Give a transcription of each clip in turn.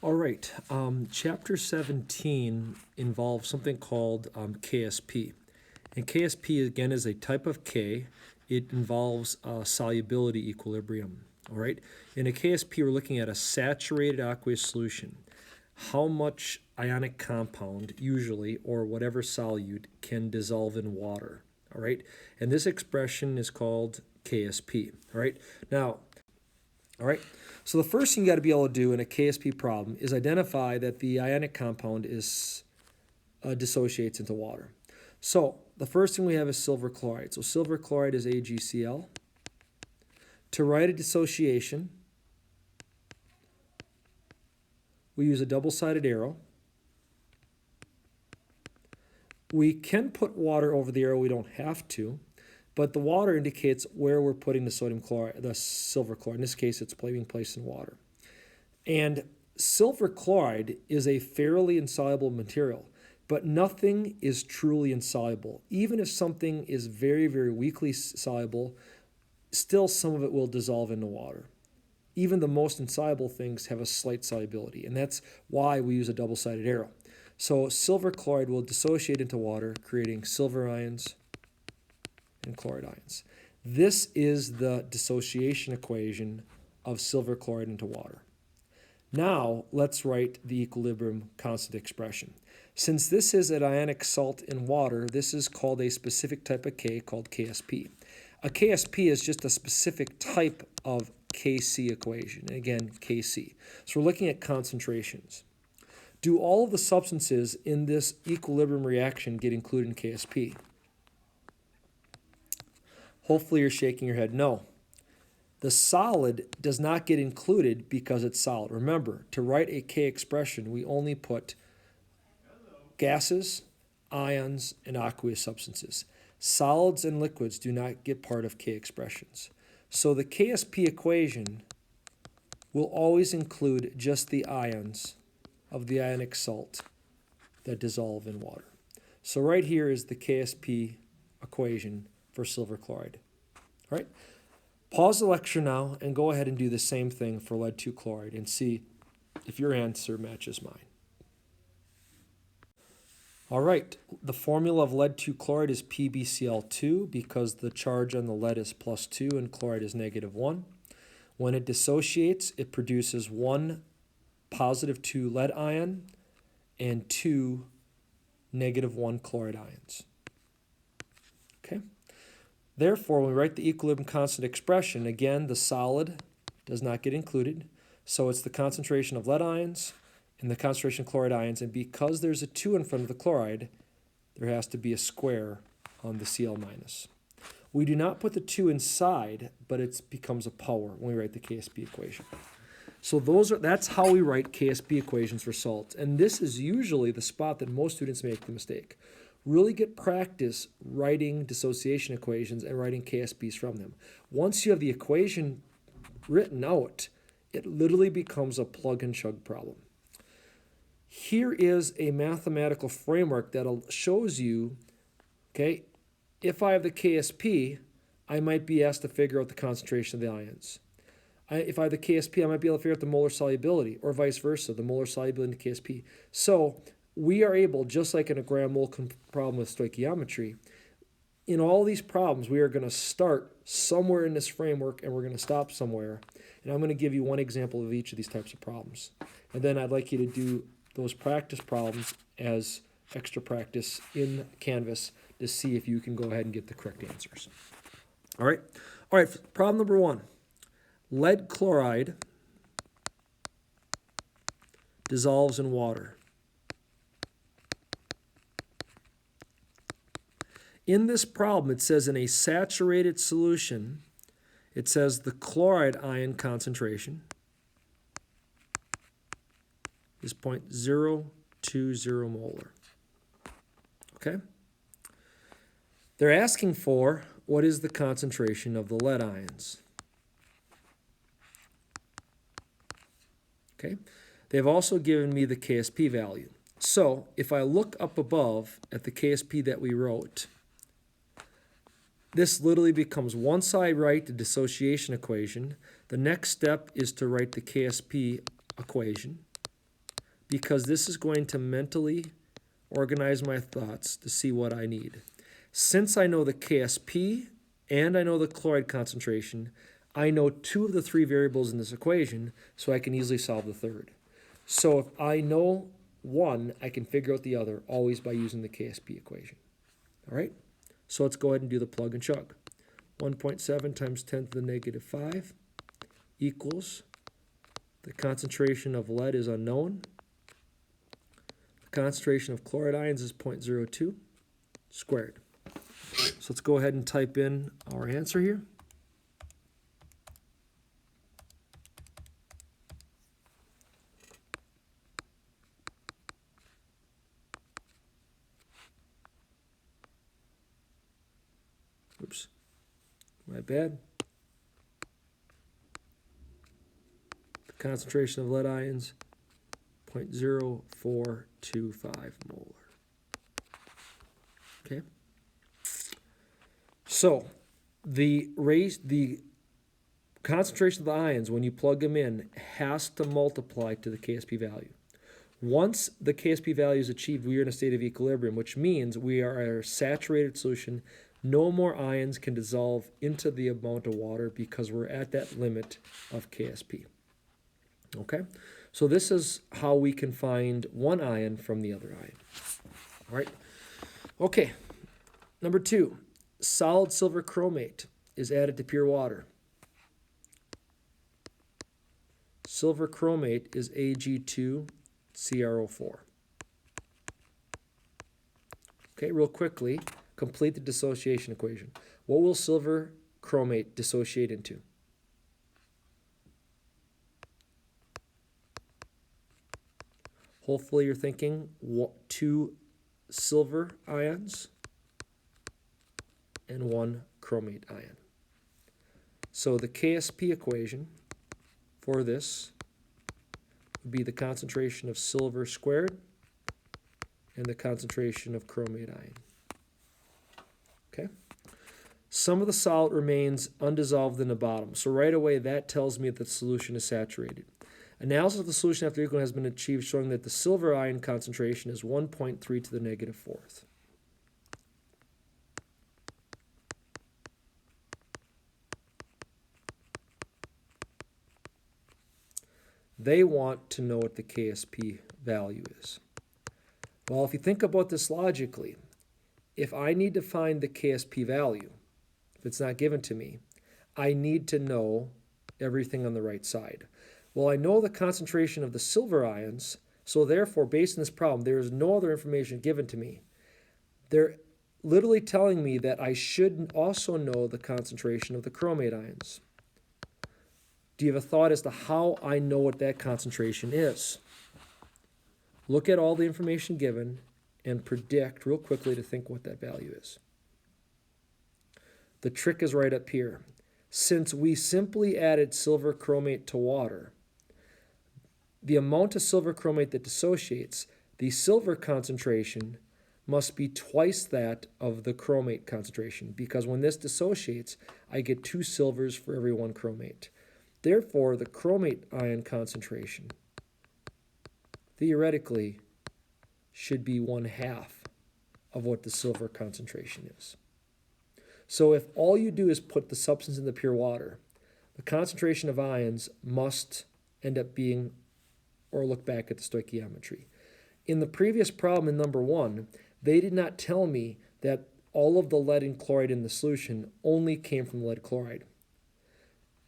All right, chapter 17 involves something called KSP. And KSP, again, is a type of K. It involves solubility equilibrium. All right, in a KSP, we're looking at a saturated aqueous solution. How much ionic compound, usually, or whatever solute, can dissolve in water. All right, and this expression is called KSP. All right, now, all right, so the first thing you got to be able to do in a KSP problem is identify that the ionic compound is dissociates into water. So the first thing we have is silver chloride. So silver chloride is AgCl. To write a dissociation, we use a double-sided arrow. We can put water over the arrow, we don't have to, but the water indicates where we're putting the sodium chloride, the silver chloride. In this case, it's being placed in water. And silver chloride is a fairly insoluble material, but nothing is truly insoluble. Even if something is very, very weakly soluble, still some of it will dissolve into water. Even the most insoluble things have a slight solubility, and that's why we use a double-sided arrow. So silver chloride will dissociate into water, creating silver ions and chloride ions. This is the dissociation equation of silver chloride into water. Now let's write the equilibrium constant expression. Since this is an ionic salt in water, this is called a specific type of K called KSP. A KSP is just a specific type of Kc equation. And again, Kc. So we're looking at concentrations. Do all of the substances in this equilibrium reaction get included in KSP? Hopefully you're shaking your head no. The solid does not get included because it's solid. Remember, to write a K expression, we only put gases, ions, and aqueous substances. Solids and liquids do not get part of K expressions. So the KSP equation will always include just the ions of the ionic salt that dissolve in water. So right here is the KSP equation for silver chloride. All right, pause the lecture now and go ahead and do the same thing for lead 2 chloride and see if your answer matches mine. All right, the formula of lead 2 chloride is PbCl2 because the charge on the lead is +2 and chloride is -1. When it dissociates, it produces 1 +2 lead ion and 2 -1 chloride ions. Okay. Therefore, when we write the equilibrium constant expression, again, the solid does not get included. So it's the concentration of lead ions and the concentration of chloride ions. And because there's a 2 in front of the chloride, there has to be a square on the Cl-. We do not put the 2 inside, but it becomes a power when we write the KSP equation. So that's how we write KSP equations for salts. And this is usually the spot that most students make the mistake. Really get practice writing dissociation equations and writing KSPs from them. Once you have the equation written out, it literally becomes a plug and chug problem. Here is a mathematical framework that shows you, okay, if I have the KSP, I might be asked to figure out the concentration of the ions. If I have the KSP, I might be able to figure out the molar solubility, or vice versa, the molar solubility in the KSP. So we are able, just like in a gram-mole problem with stoichiometry, in all these problems, we are going to start somewhere in this framework and we're going to stop somewhere. And I'm going to give you one example of each of these types of problems. And then I'd like you to do those practice problems as extra practice in Canvas to see if you can go ahead and get the correct answers. All right, problem number 1. Lead chloride dissolves in water. In this problem, it says in a saturated solution, it says the chloride ion concentration is 0.020 molar. Okay? They're asking for what is the concentration of the lead ions. Okay? They've also given me the KSP value. So if I look up above at the KSP that we wrote, this literally becomes, once I write the dissociation equation, the next step is to write the KSP equation. because this is going to mentally organize my thoughts to see what I need. Since I know the KSP and I know the chloride concentration, I know 2 of the 3 variables in this equation, so I can easily solve the third. So if I know one, I can figure out the other, always by using the KSP equation. All right? So let's go ahead and do the plug and chug. 1.7 times 10 to the negative 5 equals, the concentration of lead is unknown. The concentration of chloride ions is 0.02 squared. So let's go ahead and type in our answer here. Oops, my bad. The concentration of lead ions, 0.0425 molar. Okay. So the concentration of the ions, when you plug them in, has to multiply to the KSP value. Once the KSP value is achieved, we are in a state of equilibrium, which means we are at a saturated solution. No more ions can dissolve into the amount of water because we're at that limit of KSP. Okay? So this is how we can find one ion from the other ion. All right? Okay. Number 2, solid silver chromate is added to pure water. Silver chromate is Ag2CrO4. Okay, real quickly, complete the dissociation equation. What will silver chromate dissociate into? Hopefully you're thinking 2 silver ions and 1 chromate ion. So the KSP equation for this would be the concentration of silver squared and the concentration of chromate ion. Okay? Some of the solid remains undissolved in the bottom. So right away that tells me that the solution is saturated. Analysis of the solution after equilibrium has been achieved showing that the silver ion concentration is 1.3 to the negative 4th. They want to know what the KSP value is. Well, if you think about this logically, if I need to find the KSP value, if it's not given to me, I need to know everything on the right side. Well, I know the concentration of the silver ions, so therefore, based on this problem, there is no other information given to me. They're literally telling me that I should also know the concentration of the chromate ions. Do you have a thought as to how I know what that concentration is? Look at all the information given and predict real quickly to think what that value is. The trick is right up here. Since we simply added silver chromate to water, the amount of silver chromate that dissociates, the silver concentration must be twice that of the chromate concentration, because when this dissociates, I get 2 silvers for every 1 chromate. Therefore, the chromate ion concentration theoretically should be 1/2 of what the silver concentration is. So if all you do is put the substance in the pure water, the concentration of ions must end up being, or look back at the stoichiometry. In the previous problem in number 1, they did not tell me that all of the lead and chloride in the solution only came from lead chloride.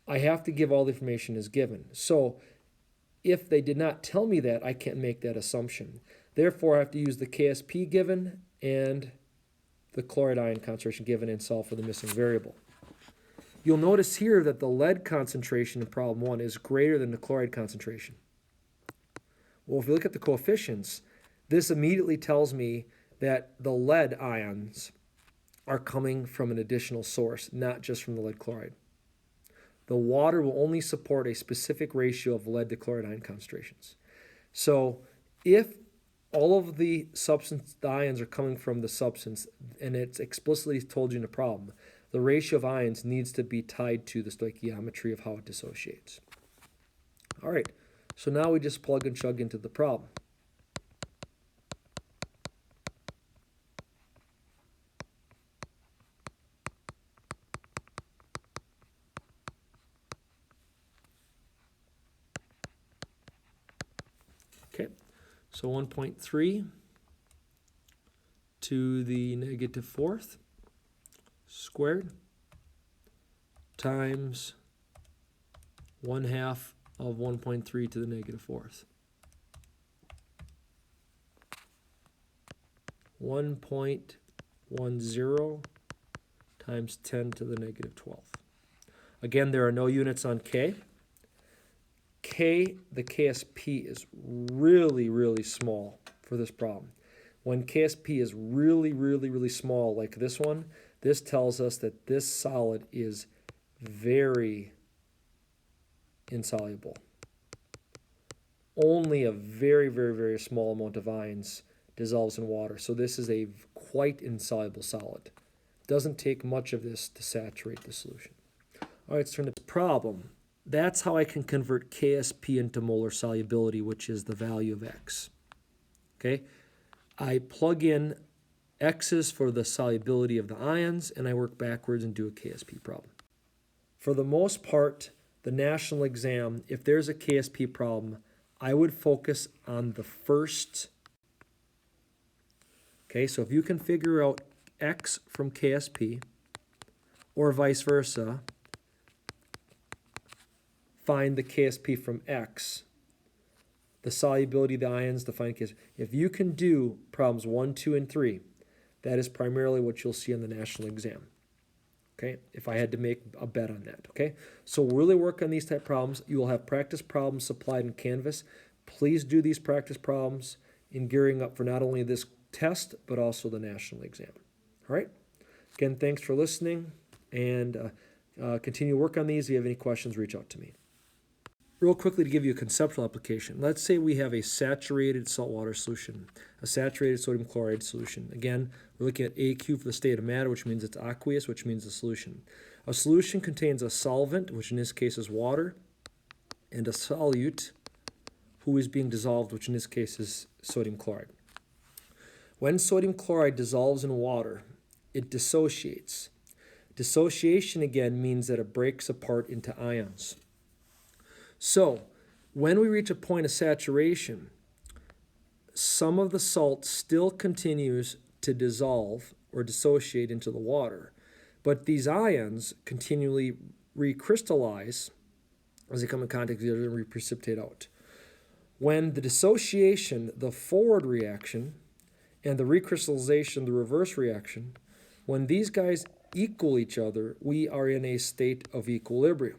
I have to give all the information as given. So if they did not tell me that, I can't make that assumption. Therefore, I have to use the KSP given and the chloride ion concentration given and solve for the missing variable. You'll notice here that the lead concentration in problem 1 is greater than the chloride concentration. Well, if you look at the coefficients, this immediately tells me that the lead ions are coming from an additional source, not just from the lead chloride. The water will only support a specific ratio of lead to chloride ion concentrations. So if all of the substance, the ions are coming from the substance, and it's explicitly told you in the problem, the ratio of ions needs to be tied to the stoichiometry of how it dissociates. All right, so now we just plug and chug into the problem. So 1.3 to the negative fourth squared times 1/2 of 1.3 to the negative fourth. 1.10 times 10 to the negative 12th. Again, there are no units on K. The KSP is really, really small for this problem. When KSP is really, really, really small, like this one, this tells us that this solid is very insoluble. Only a very, very, very small amount of ions dissolves in water. So this is a quite insoluble solid. Doesn't take much of this to saturate the solution. All right, let's turn to this problem. That's how I can convert KSP into molar solubility, which is the value of X. Okay, I plug in X's for the solubility of the ions, and I work backwards and do a KSP problem. For the most part, the national exam, if there's a KSP problem, I would focus on the first. Okay, so if you can figure out X from KSP, or vice versa, find the KSP from X, the solubility of the ions, define KSP. If you can do problems 1, 2, and 3, that is primarily what you'll see on the national exam. Okay, if I had to make a bet on that. Okay, so we'll really work on these type problems. You will have practice problems supplied in Canvas. Please do these practice problems in gearing up for not only this test, but also the national exam. All right, again, thanks for listening, and continue to work on these. If you have any questions, reach out to me. Real quickly to give you a conceptual application. Let's say we have a saturated saltwater solution, a saturated sodium chloride solution. Again, we're looking at AQ for the state of matter, which means it's aqueous, which means a solution. A solution contains a solvent, which in this case is water, and a solute, who is being dissolved, which in this case is sodium chloride. When sodium chloride dissolves in water, it dissociates. Dissociation, again, means that it breaks apart into ions. So, when we reach a point of saturation, some of the salt still continues to dissolve or dissociate into the water, but these ions continually recrystallize as they come in contact with each other and reprecipitate out. When the dissociation, the forward reaction, and the recrystallization, the reverse reaction, when these guys equal each other, we are in a state of equilibrium.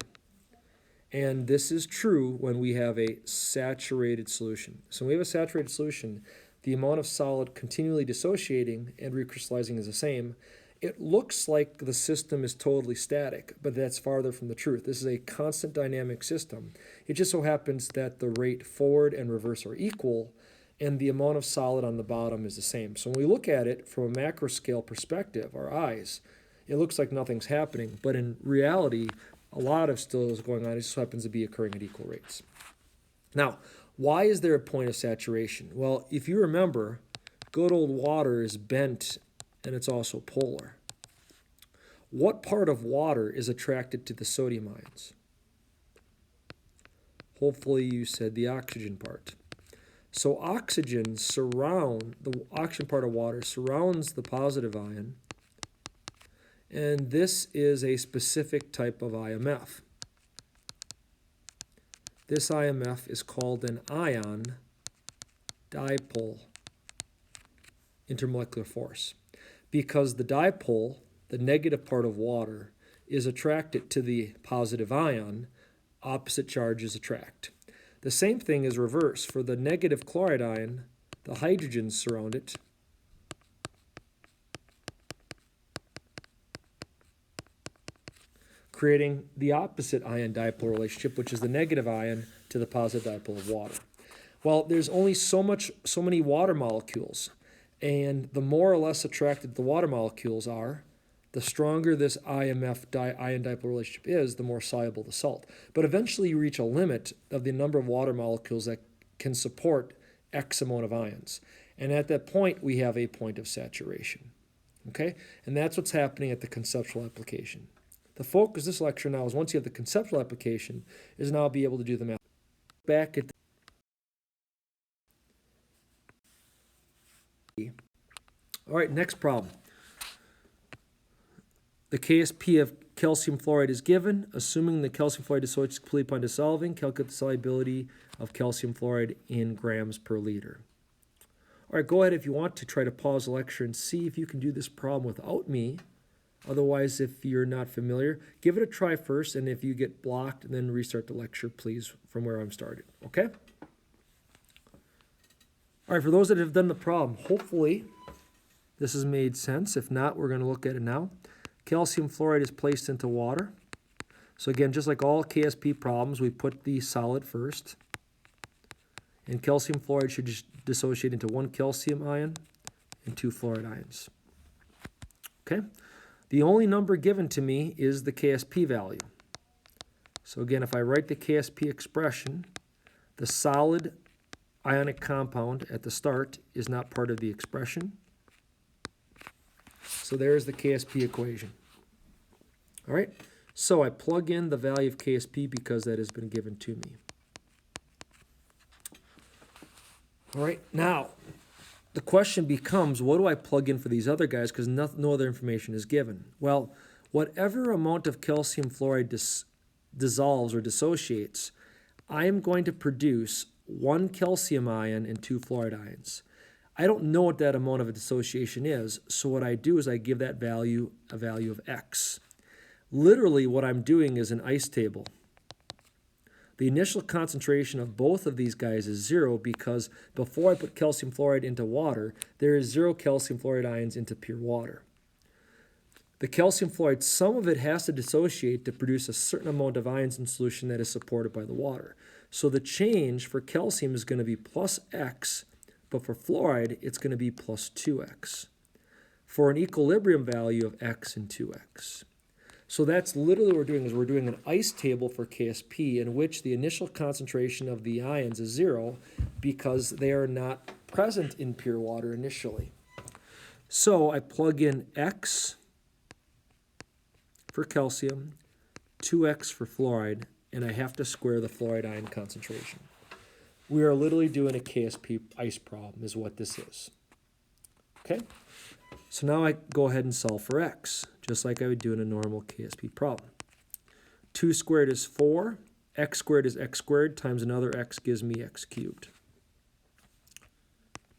And this is true when we have a saturated solution. So when we have a saturated solution, the amount of solid continually dissociating and recrystallizing is the same. It looks like the system is totally static, but that's farther from the truth. This is a constant dynamic system. It just so happens that the rate forward and reverse are equal, and the amount of solid on the bottom is the same. So when we look at it from a macro scale perspective, our eyes, it looks like nothing's happening, but in reality, a lot of still is going on. It just happens to be occurring at equal rates. Now, why is there a point of saturation? Well, if you remember, good old water is bent and it's also polar. What part of water is attracted to the sodium ions? Hopefully you said the oxygen part. So oxygen the oxygen part of water surrounds the positive ion, and this is a specific type of IMF. This IMF is called an ion dipole intermolecular force, because the dipole, the negative part of water, is attracted to the positive ion, opposite charges attract. The same thing is reverse. For the negative chloride ion, the hydrogens surround it, creating the opposite ion-dipole relationship, which is the negative ion to the positive dipole of water. Well, there's only so many water molecules, and the more or less attracted the water molecules are, the stronger this IMF ion-dipole relationship is, the more soluble the salt. But eventually you reach a limit of the number of water molecules that can support X amount of ions. And at that point, we have a point of saturation. Okay? And that's what's happening at the conceptual application. The focus of this lecture now is, once you have the conceptual application, is now be able to do the math. Back at All right, next problem. The KSP of calcium fluoride is given. Assuming the calcium fluoride dissociates completely upon dissolving, calculate the solubility of calcium fluoride in grams per liter. All right, go ahead if you want to try to pause the lecture and see if you can do this problem without me. Otherwise, if you're not familiar, give it a try first, and if you get blocked, then restart the lecture, please, from where I'm started, okay? All right, for those that have done the problem, hopefully this has made sense. If not, we're going to look at it now. Calcium fluoride is placed into water. So again, just like all KSP problems, we put the solid first. And calcium fluoride should just dissociate into 1 calcium ion and 2 fluoride ions. Okay? The only number given to me is the KSP value. So again, if I write the KSP expression, the solid ionic compound at the start is not part of the expression. So there's the KSP equation. All right, so I plug in the value of KSP because that has been given to me. All right, now the question becomes, what do I plug in for these other guys because no other information is given? Well, whatever amount of calcium fluoride dissolves or dissociates, I am going to produce 1 calcium ion and 2 fluoride ions. I don't know what that amount of dissociation is, so what I do is I give that value a value of X. Literally, what I'm doing is an ice table. The initial concentration of both of these guys is 0 because before I put calcium fluoride into water, there is 0 calcium fluoride ions into pure water. The calcium fluoride, some of it has to dissociate to produce a certain amount of ions in solution that is supported by the water. So the change for calcium is going to be plus X, but for fluoride, it's going to be plus 2X for an equilibrium value of X and 2X. So that's literally what we're doing, is we're doing an ice table for KSP in which the initial concentration of the ions is 0 because they are not present in pure water initially. So I plug in X for calcium, 2X for fluoride, and I have to square the fluoride ion concentration. We are literally doing a KSP ice problem is what this is. Okay? So now I go ahead and solve for X, just like I would do in a normal KSP problem. 2 squared is 4. X squared is X squared times another X gives me X cubed.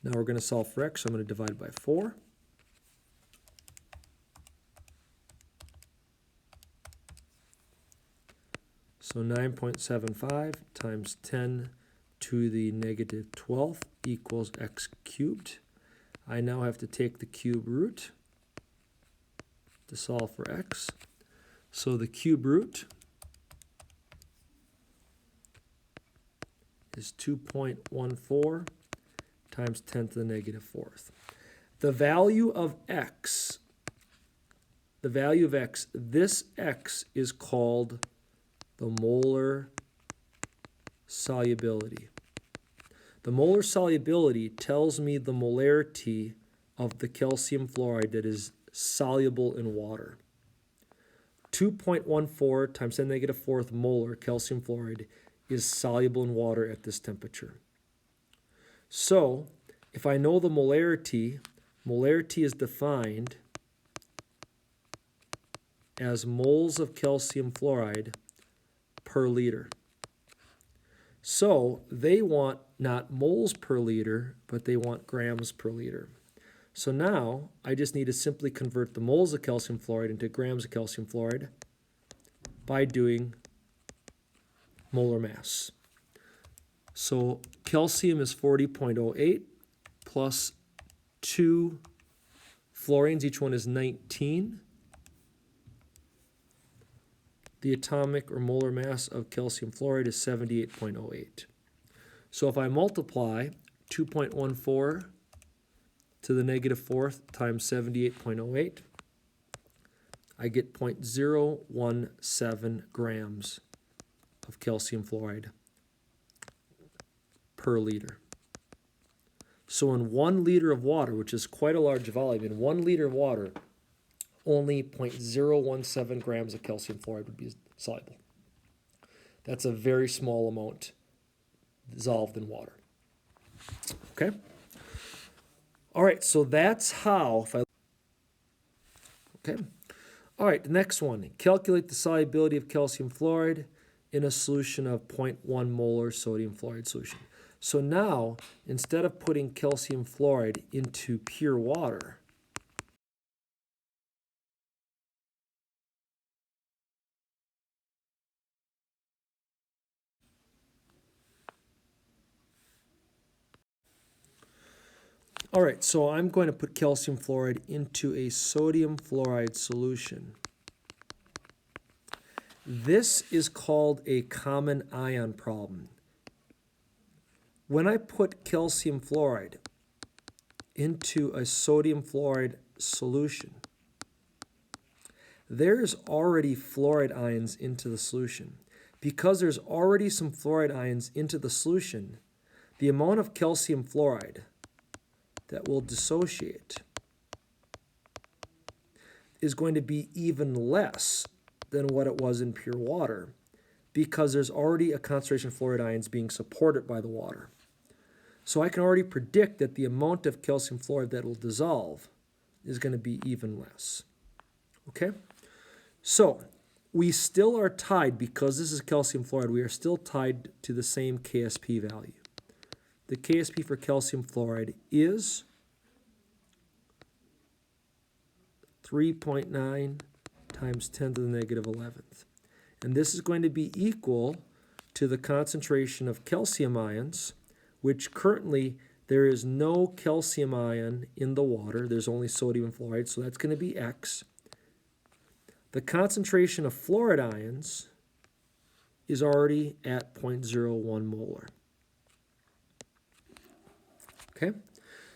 Now we're going to solve for X, so I'm going to divide by 4. So 9.75 times 10 to the negative 12th equals X cubed. I now have to take the cube root to solve for X. So the cube root is 2.14 times 10 to the negative 4th. The value of X, this X is called the molar solubility. The molar solubility tells me the molarity of the calcium fluoride that is soluble in water. 2.14 times 10 to the negative 4th molar calcium fluoride is soluble in water at this temperature. So, if I know the molarity is defined as moles of calcium fluoride per liter. So they want not moles per liter, but they want grams per liter. So now I just need to simply convert the moles of calcium fluoride into grams of calcium fluoride by doing molar mass. So calcium is 40.08 plus 2 fluorines, each one is 19. The atomic or molar mass of calcium fluoride is 78.08. So if I multiply 2.14 to the negative 4th times 78.08, I get 0.017 grams of calcium fluoride per liter. So in 1 liter of water, which is quite a large volume, in 1 liter of water, only 0.017 grams of calcium fluoride would be soluble. That's a very small amount dissolved in water. Okay? All right, so that's how, okay. All right, the next one, calculate the solubility of calcium fluoride in a solution of 0.1 molar sodium fluoride solution. So now, instead of putting calcium fluoride into pure water, all right, so I'm going to put calcium fluoride into a sodium fluoride solution. This is called a common ion problem. When I put calcium fluoride into a sodium fluoride solution, there's already fluoride ions into the solution. Because there's already some fluoride ions into the solution, the amount of calcium fluoride that will dissociate is going to be even less than what it was in pure water, because there's already a concentration of fluoride ions being supported by the water. So I can already predict that the amount of calcium fluoride that will dissolve is going to be even less. Okay? So we still are tied, because this is calcium fluoride, we are still tied to the same KSP value. The KSP for calcium fluoride is 3.9 times 10 to the negative 11th. And this is going to be equal to the concentration of calcium ions, which currently there is no calcium ion in the water. There's only sodium fluoride, so that's going to be X. The concentration of fluoride ions is already at 0.01 molar. Okay?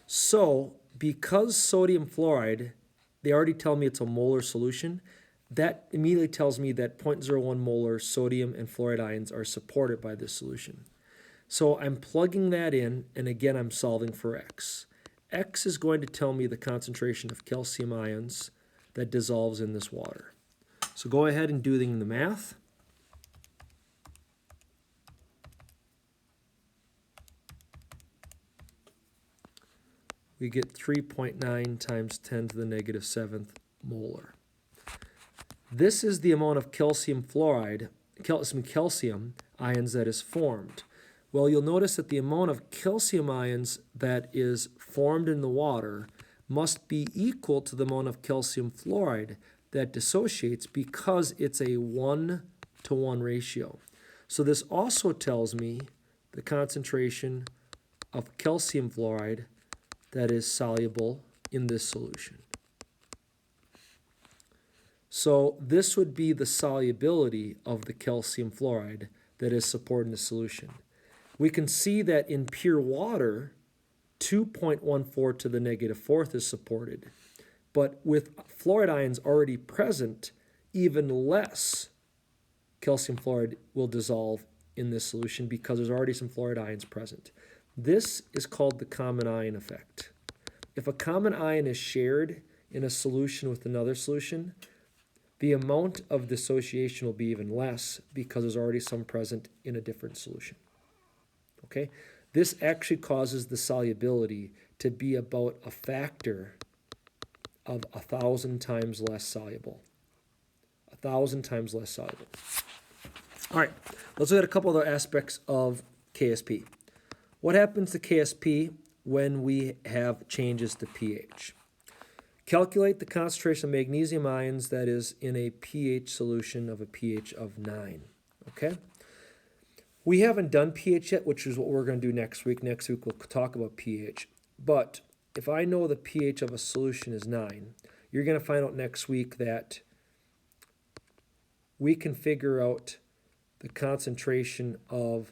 So, because sodium fluoride, they already tell me it's a molar solution, that immediately tells me that 0.01 molar sodium and fluoride ions are supported by this solution. So I'm plugging that in, and again I'm solving for X. X is going to tell me the concentration of calcium ions that dissolves in this water. So go ahead and do the math. We get 3.9 times 10 to the negative 7th molar. This is the amount of calcium fluoride, calcium ions that is formed. Well, you'll notice that the amount of calcium ions that is formed in the water must be equal to the amount of calcium fluoride that dissociates, because it's a 1-to-1 ratio. So this also tells me the concentration of calcium fluoride that is soluble in this solution. So this would be the solubility of the calcium fluoride that is supported in the solution. We can see that in pure water, 2.14 to the negative 4th is supported. But with fluoride ions already present, even less calcium fluoride will dissolve in this solution, because there's already some fluoride ions present. This is called the common ion effect. If a common ion is shared in a solution with another solution, the amount of dissociation will be even less, because there's already some present in a different solution. Okay? This actually causes the solubility to be about a factor of 1,000 times less soluble. 1,000 times less soluble. All right, let's look at a couple other aspects of KSP. What happens to KSP when we have changes to pH? Calculate the concentration of magnesium ions that is in a pH solution of a pH of 9. Okay? We haven't done pH yet, which is what we're going to do next week. Next week we'll talk about pH. But if I know the pH of a solution is 9, you're going to find out next week that we can figure out the concentration of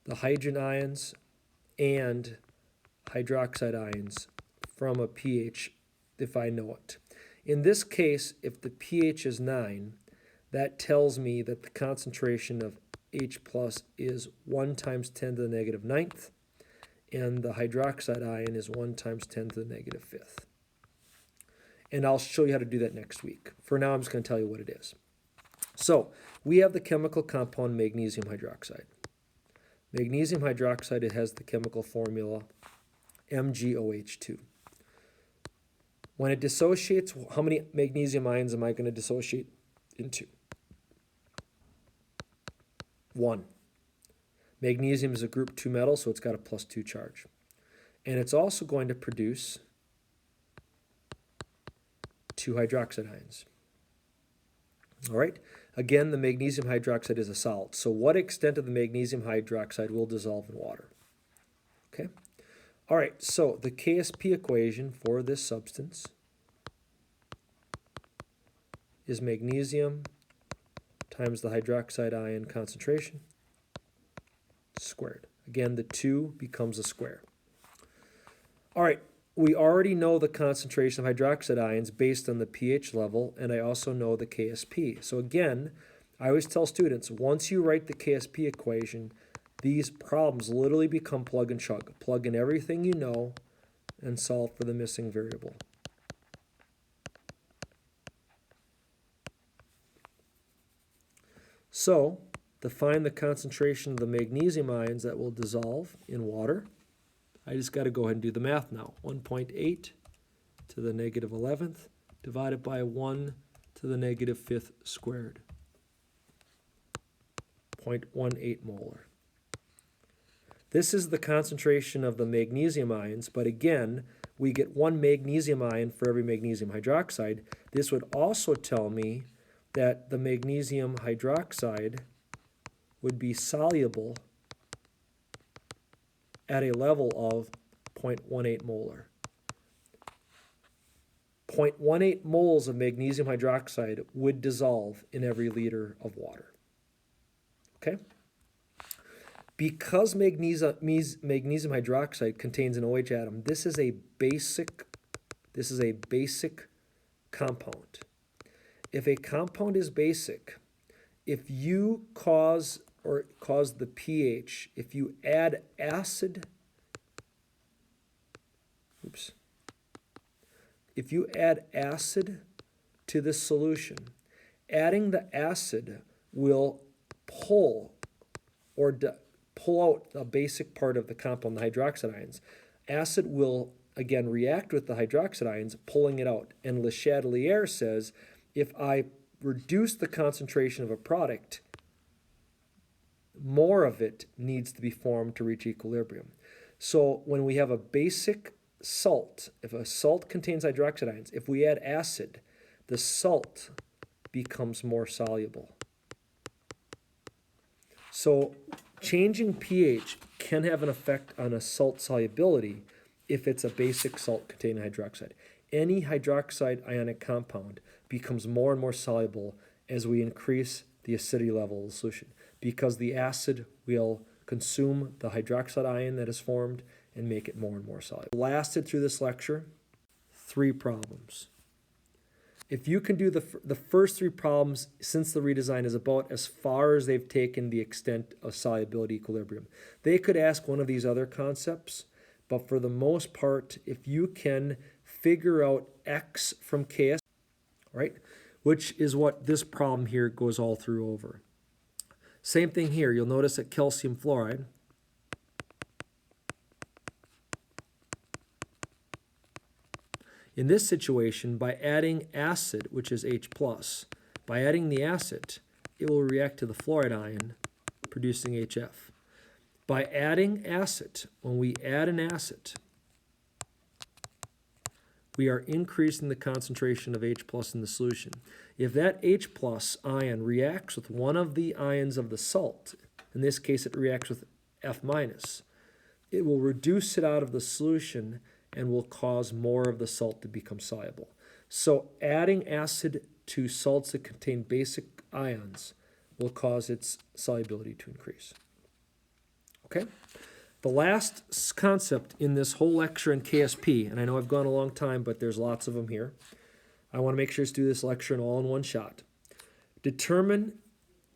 the hydrogen ions and hydroxide ions from a pH if I know it. In this case, if the pH is 9, that tells me that the concentration of H plus is 1 times 10 to the negative 9th, and the hydroxide ion is 1 times 10 to the negative 5th. And I'll show you how to do that next week. For now, I'm just going to tell you what it is. So, we have the chemical compound magnesium hydroxide. Magnesium hydroxide, it has the chemical formula MgOH2. When it dissociates, how many magnesium ions am I going to dissociate into? 1. Magnesium is a group 2 metal, so it's got a +2 charge. And it's also going to produce 2 hydroxide ions. All right. Again, the magnesium hydroxide is a solid. So what extent of the magnesium hydroxide will dissolve in water? Okay. All right. So the KSP equation for this substance is magnesium times the hydroxide ion concentration squared. Again, the 2 becomes a square. All right. We already know the concentration of hydroxide ions based on the pH level, and I also know the KSP. So again, I always tell students, once you write the KSP equation, these problems literally become plug and chug. Plug in everything you know and solve for the missing variable. So, to find the concentration of the magnesium ions that will dissolve in water, I just got to go ahead and do the math now. 1.8 to the negative 11th divided by 1 to the negative 5th squared. 0.18 molar. This is the concentration of the magnesium ions, but again, we get 1 magnesium ion for every magnesium hydroxide. This would also tell me that the magnesium hydroxide would be soluble at a level of 0.18 molar. 0.18 moles of magnesium hydroxide would dissolve in every liter of water. Okay? Because magnesium hydroxide contains an OH atom, this is a basic compound. If a compound is basic, if you cause the pH, if you add acid, if you add acid to this solution, adding the acid will pull out the basic part of the compound, the hydroxide ions. Acid will, again, react with the hydroxide ions, pulling it out. And Le Chatelier says, if I reduce the concentration of a product, more of it needs to be formed to reach equilibrium. So when we have a basic salt, if a salt contains hydroxide ions, if we add acid, the salt becomes more soluble. So changing pH can have an effect on a salt solubility if it's a basic salt containing hydroxide. Any hydroxide ionic compound becomes more and more soluble as we increase the acidity level of the solution, because the acid will consume the hydroxide ion that is formed and make it more and more soluble. Lasted through this lecture 3 problems. If you can do the first 3 problems since the redesign is about as far as they've taken the extent of solubility equilibrium. They could ask one of these other concepts, but for the most part, if you can figure out X from KS, right, which is what this problem here goes all through over. Same thing here. You'll notice that calcium fluoride in this situation, by adding acid, which is H+, by adding the acid, it will react to the fluoride ion, producing HF. By adding acid, when we add an acid, we are increasing the concentration of H+ in the solution. If that H+ ion reacts with one of the ions of the salt, in this case it reacts with F-, it will reduce it out of the solution and will cause more of the salt to become soluble. So adding acid to salts that contain basic ions will cause its solubility to increase. Okay? The last concept in this whole lecture in KSP, and I know I've gone a long time, but there's lots of them here. I want to make sure to do this lecture all in one shot. Determine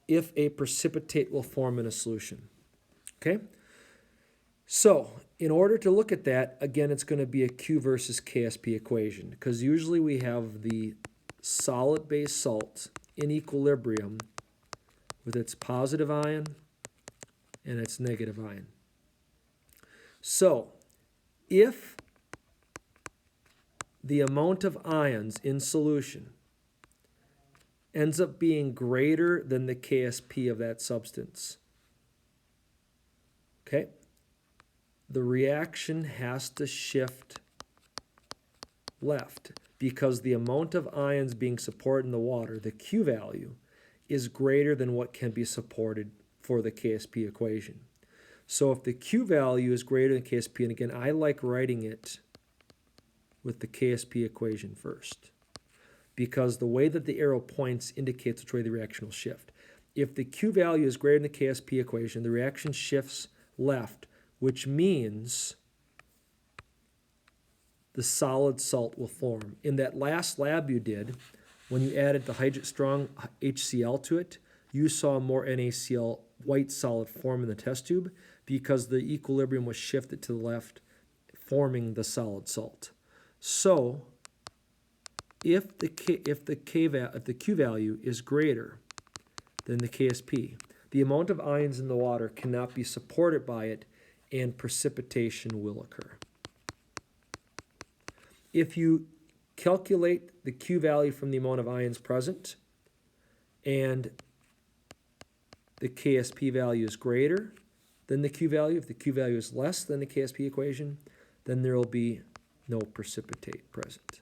if a precipitate will form in a solution. Okay? So, in order to look at that, again, it's going to be a Q versus KSP equation, because usually we have the solid base salt in equilibrium with its positive ion and its negative ion. So, If the amount of ions in solution ends up being greater than the KSP of that substance, okay, the reaction has to shift left because the amount of ions being supported in the water, the Q value, is greater than what can be supported for the KSP equation. So if the Q value is greater than KSP, and again, I like writing it with the KSP equation first, because the way that the arrow points indicates which way the reaction will shift. If the Q value is greater than the KSP equation, the reaction shifts left, which means the solid salt will form. In that last lab you did, when you added the strong HCl to it, you saw more NaCl white solid form in the test tube because the equilibrium was shifted to the left, forming the solid salt. So if the Q value is greater than the KSP, the amount of ions in the water cannot be supported by it, and precipitation will occur. If you calculate the Q value from the amount of ions present, and the KSP value is greater than the Q value, if the Q value is less than the KSP equation, then there will be no precipitate present,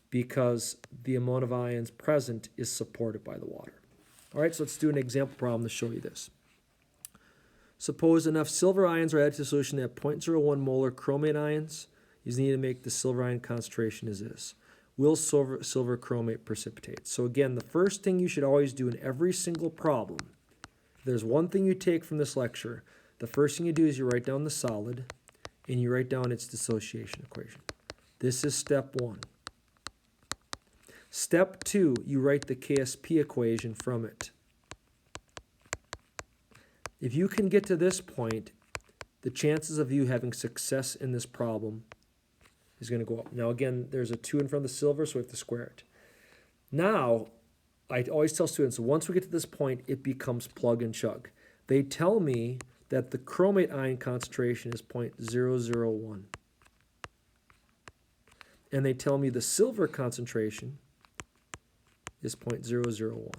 because the amount of ions present is supported by the water. All right, so let's do an example problem to show you this. Suppose enough silver ions are added to the solution that 0.01 molar chromate ions is needed to make the silver ion concentration as is. Will silver chromate precipitate? So again, the first thing you should always do in every single problem, if there's one thing you take from this lecture, the first thing you do is you write down the solid and you write down its dissociation equation. This is step one. Step two, you write the KSP equation from it. If you can get to this point, the chances of you having success in this problem is going to go up. Now again, there's a 2 in front of the silver, so we have to square it. Now, I always tell students, once we get to this point, it becomes plug and chug. They tell me that the chromate ion concentration is 0.001. And they tell me the silver concentration is 0.001.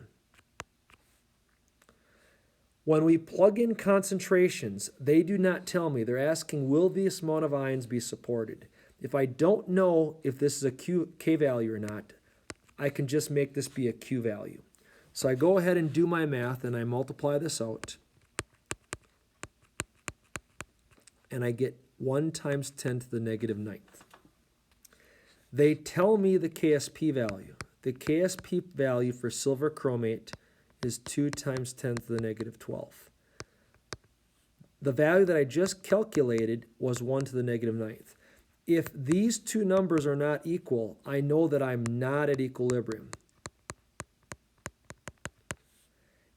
When we plug in concentrations, they do not tell me. They're asking, will this amount of ions be supported? If I don't know if this is a K value or not, I can just make this be a Q value. So I go ahead and do my math and I multiply this out. And I get 1 times 10 to the negative 9th. They tell me the KSP value. The KSP value for silver chromate is 2 times 10 to the negative 12. The value that I just calculated was 1 to the negative 9th. If these two numbers are not equal, I know that I'm not at equilibrium.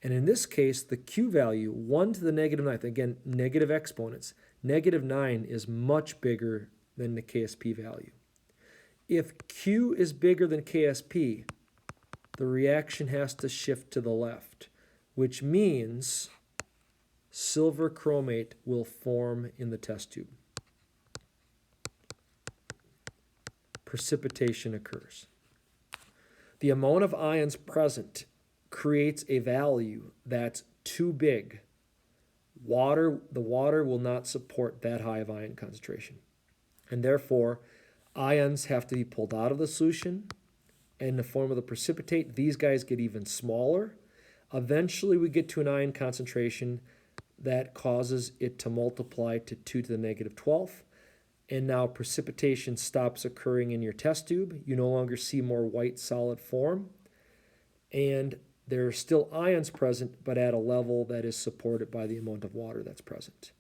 And in this case, the Q value, 1 to the negative 9th, again, negative exponents, negative 9 is much bigger than the KSP value. If Q is bigger than KSP, the reaction has to shift to the left, which means silver chromate will form in the test tube. Precipitation occurs. The amount of ions present creates a value that's too big. The water will not support that high of ion concentration. And therefore, ions have to be pulled out of the solution. And in the form of the precipitate, these guys get even smaller. Eventually, we get to an ion concentration that causes it to multiply to 2 to the negative 12th. And now precipitation stops occurring in your test tube. You no longer see more white solid form. And there are still ions present, but at a level that is supported by the amount of water that's present.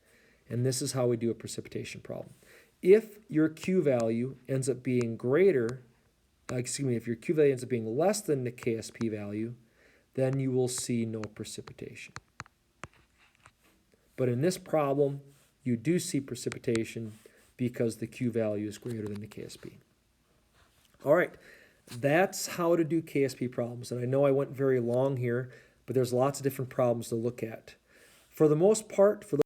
And this is how we do a precipitation problem. If your Q value ends up being if your Q value ends up being less than the KSP value, then you will see no precipitation. But in this problem, you do see precipitation because the Q value is greater than the KSP. All right, that's how to do KSP problems. And I know I went very long here, but there's lots of different problems to look at. For the most part, for